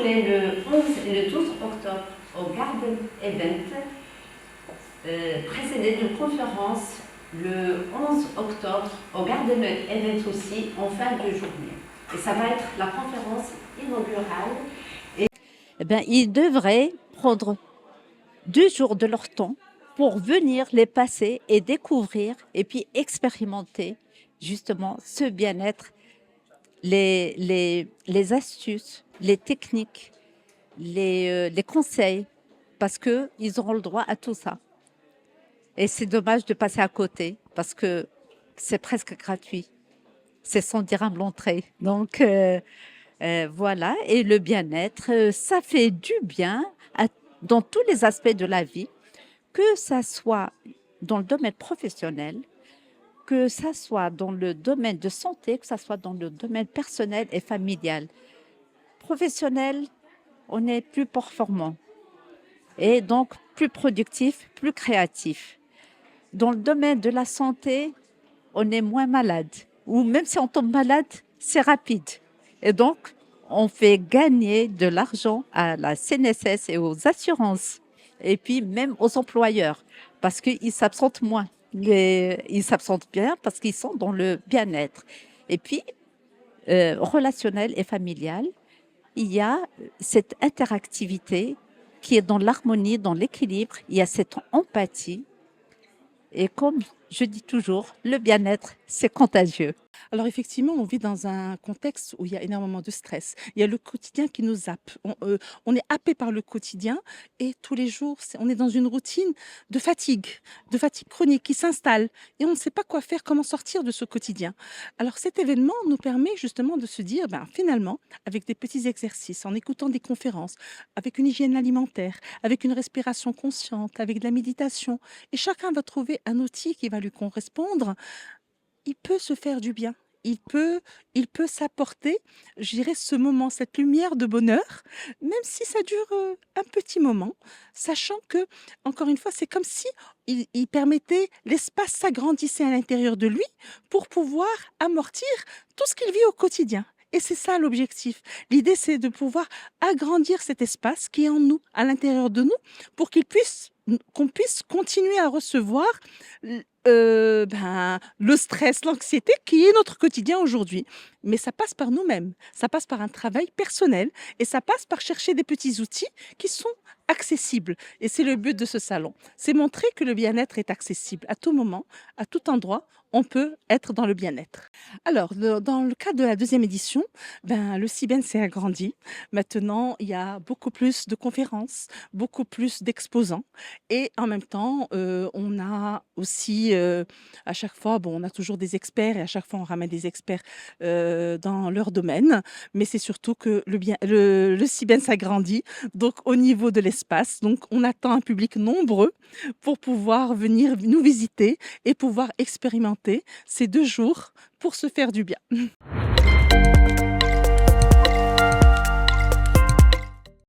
déroulé le 11 et le 12 octobre au Garden Event, précédé d'une conférence le 11 octobre au Garden Event aussi, en fin de journée. Et ça va être la conférence inaugurale. Eh bien, ils devraient prendre 2 jours de leur temps pour venir les passer et découvrir et puis expérimenter justement ce bien-être, les astuces, les techniques, les conseils, parce qu'ils auront le droit à tout ça. Et c'est dommage de passer à côté parce que c'est presque gratuit. C'est 100 dirhams l'entrée. Donc, voilà. Et le bien-être, ça fait du bien dans tous les aspects de la vie, que ça soit dans le domaine professionnel, que ça soit dans le domaine de santé, que ça soit dans le domaine personnel et familial. Professionnel, on est plus performant et donc plus productif, plus créatif. Dans le domaine de la santé, on est moins malade. Ou même si on tombe malade, c'est rapide. Et donc, on fait gagner de l'argent à la CNSS et aux assurances. Et puis même aux employeurs, parce qu'ils s'absentent moins. Ils s'absentent bien parce qu'ils sont dans le bien-être. Et puis, relationnel et familial, il y a cette interactivité qui est dans l'harmonie, dans l'équilibre. Il y a cette empathie. Et comme je dis toujours, le bien-être, c'est contagieux. Alors effectivement, on vit dans un contexte où il y a énormément de stress. Il y a le quotidien qui nous happe. On est happé par le quotidien et tous les jours, on est dans une routine de fatigue chronique qui s'installe et on ne sait pas quoi faire, comment sortir de ce quotidien. Alors cet événement nous permet justement de se dire, ben, finalement, avec des petits exercices, en écoutant des conférences, avec une hygiène alimentaire, avec une respiration consciente, avec de la méditation, et chacun va trouver un outil qui va lui correspondre, il peut se faire du bien. Il peut s'apporter, je dirais, ce moment, cette lumière de bonheur, même si ça dure un petit moment, sachant que, encore une fois, c'est comme si il permettait, l'espace s'agrandissait à l'intérieur de lui pour pouvoir amortir tout ce qu'il vit au quotidien. Et c'est ça l'objectif. L'idée, c'est de pouvoir agrandir cet espace qui est en nous, à l'intérieur de nous, pour qu'on puisse continuer à recevoir ben, le stress, l'anxiété qui est notre quotidien aujourd'hui. Mais ça passe par nous-mêmes, ça passe par un travail personnel et ça passe par chercher des petits outils qui sont accessibles. Et c'est le but de ce salon. C'est montrer que le bien-être est accessible à tout moment, à tout endroit. On peut être dans le bien-être. Alors, dans le cadre de la deuxième édition, ben, le CIBEN s'est agrandi. Maintenant, il y a beaucoup plus de conférences, beaucoup plus d'exposants. Et en même temps, on a aussi, à chaque fois, bon, on a toujours des experts et à chaque fois, on ramène des experts dans leur domaine. Mais c'est surtout que le CIBEN s'agrandit, donc au niveau de l'espace. Donc, on attend un public nombreux pour pouvoir venir nous visiter et pouvoir expérimenter ces 2 jours pour se faire du bien.